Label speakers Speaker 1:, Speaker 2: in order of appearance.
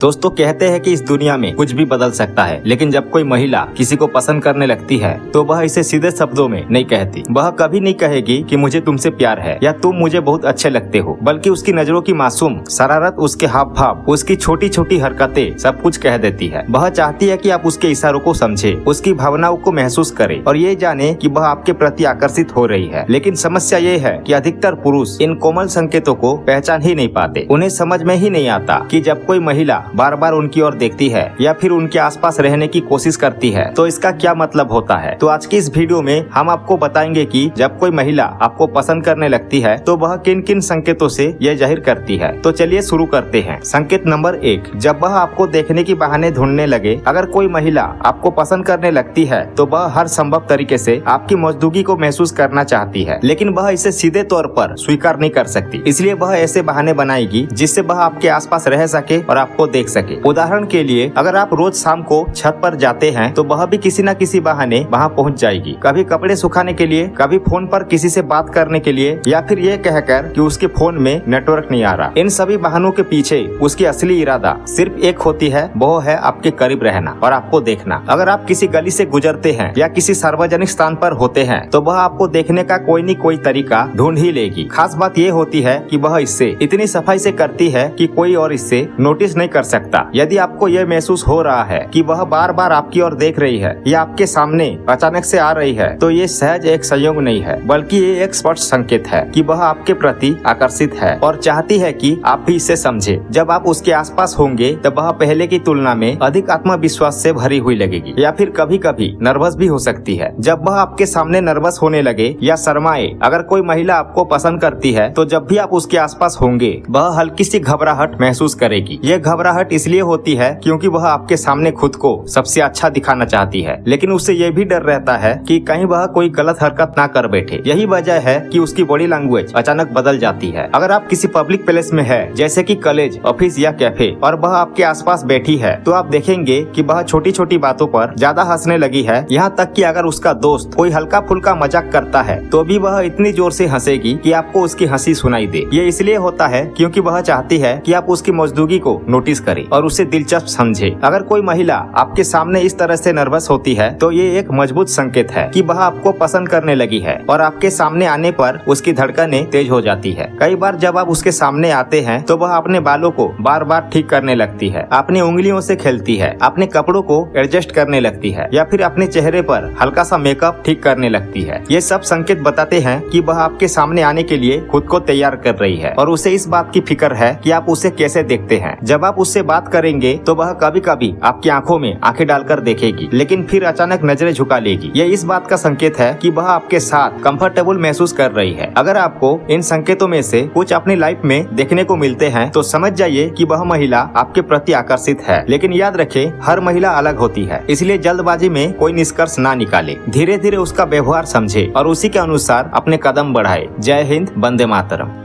Speaker 1: दोस्तों कहते हैं कि इस दुनिया में कुछ भी बदल सकता है, लेकिन जब कोई महिला किसी को पसंद करने लगती है तो वह इसे सीधे शब्दों में नहीं कहती। वह कभी नहीं कहेगी कि मुझे तुमसे प्यार है या तुम मुझे बहुत अच्छे लगते हो, बल्कि उसकी नजरों की मासूम शरारत, उसके हाव भाव, उसकी छोटी छोटी हरकतें सब कुछ कह देती है। वह चाहती है कि आप उसके इशारों को समझे, उसकी भावनाओं को महसूस करे और ये जाने कि वह आपके प्रति आकर्षित हो रही है। लेकिन समस्या ये है कि अधिकतर पुरुष इन कोमल संकेतों को पहचान ही नहीं पाते। उन्हें समझ में ही नहीं आता कि जब कोई महिला बार बार उनकी ओर देखती है या फिर उनके आसपास रहने की कोशिश करती है तो इसका क्या मतलब होता है। तो आज की इस वीडियो में हम आपको बताएंगे कि जब कोई महिला आपको पसंद करने लगती है तो वह किन किन संकेतों से यह जाहिर करती है। तो चलिए शुरू करते हैं। संकेत नंबर 1, जब वह आपको देखने की बहाने ढूंढने लगे। अगर कोई महिला आपको पसंद करने लगती है तो वह हर संभव तरीके से आपकी मौजूदगी को महसूस करना चाहती है, लेकिन वह इसे सीधे तौर पर स्वीकार नहीं कर सकती। इसलिए वह ऐसे बहाने बनाएगी जिससे वह आपके आसपास रह सके और आपको देख सके। उदाहरण के लिए, अगर आप रोज शाम को छत पर जाते हैं तो वह भी किसी न किसी बहाने वहां पहुंच जाएगी। कभी कपड़े सुखाने के लिए, कभी फोन पर किसी से बात करने के लिए, या फिर ये कहकर कि उसके फोन में नेटवर्क नहीं आ रहा। इन सभी बहानों के पीछे उसकी असली इरादा सिर्फ एक होती है, वो है आपके करीब रहना और आपको देखना। अगर आप किसी गली से गुजरते हैं या किसी सार्वजनिक स्थान पर होते हैं तो वह आपको देखने का कोई न कोई तरीका ढूंढ ही लेगी। खास बात ये होती है कि वह इससे इतनी सफाई से करती है कि कोई और इससे नोटिस नहीं कर सकता। यदि आपको यह महसूस हो रहा है कि वह बार बार आपकी ओर देख रही है या आपके सामने अचानक से आ रही है तो ये सहज एक संयोग नहीं है, बल्कि ये एक स्पष्ट संकेत है कि वह आपके प्रति आकर्षित है और चाहती है कि आप भी इसे समझे। जब आप उसके आसपास होंगे तब वह पहले की तुलना में अधिक आत्मविश्वास से भरी हुई लगेगी या फिर कभी कभी नर्वस भी हो सकती है। जब वह आपके सामने नर्वस होने लगे या शर्माए। अगर कोई महिला आपको पसंद करती है तो जब भी आप उसके आसपास होंगे वह हल्की सी घबराहट महसूस करेगी। यह घबराहट इसलिए होती है क्योंकि वह आपके सामने खुद को सबसे अच्छा दिखाना चाहती है, लेकिन उससे यह भी डर रहता है कि कहीं वह कोई गलत हरकत ना कर बैठे। यही वजह है कि उसकी बॉडी लैंग्वेज अचानक बदल जाती है। अगर आप किसी पब्लिक प्लेस में है, जैसे कि कॉलेज, ऑफिस या कैफे, और वह आपके आसपास बैठी है तो आप देखेंगे कि वह छोटी छोटी बातों पर ज्यादा हंसने लगी है। यहाँ तक कि अगर उसका दोस्त कोई हल्का फुल्का मजाक करता है तो भी वह इतनी जोर से हंसेगी कि आपको उसकी हंसी सुनाई दे। ये इसलिए होता है क्योंकि वह चाहती है कि आप उसकी मौजूदगी को नोटिस करें और उसे दिलचस्प समझे। अगर कोई महिला आपके सामने इस तरह से नर्वस होती है तो ये एक मजबूत संकेत है कि वह आपको पसंद करने लगी है और आपके सामने आने पर उसकी धड़कनें तेज हो जाती है। कई बार जब आप उसके सामने आते हैं तो वह अपने बालों को बार बार ठीक करने लगती है, अपनी उंगलियों से खेलती है, अपने कपड़ों को एडजस्ट करने लगती है या फिर अपने चेहरे पर हल्का सा मेकअप ठीक करने लगती है। ये सब संकेत बताते हैं कि वह आपके सामने आने के लिए खुद को तैयार कर रही है और उसे इस बात की फिक्र है कि आप उसे कैसे देखते हैं। जब आप उससे बात करेंगे तो वह कभी कभी आपकी आंखों में आंखें डालकर देखेगी, लेकिन फिर अचानक नजरें झुका लेगी। यह इस बात का संकेत है कि वह आपके साथ कंफर्टेबल महसूस कर रही है। अगर आपको इन संकेतों में से कुछ अपनी लाइफ में देखने को मिलते हैं तो समझ जाइए कि वह महिला आपके प्रति आकर्षित है। लेकिन याद रखें, हर महिला अलग होती है, इसलिए जल्दबाजी में कोई निष्कर्ष ना निकाले। धीरे धीरे उसका व्यवहार समझे और उसी के अनुसार अपने कदम बढ़ाए। जय हिंद, वंदे मातरम।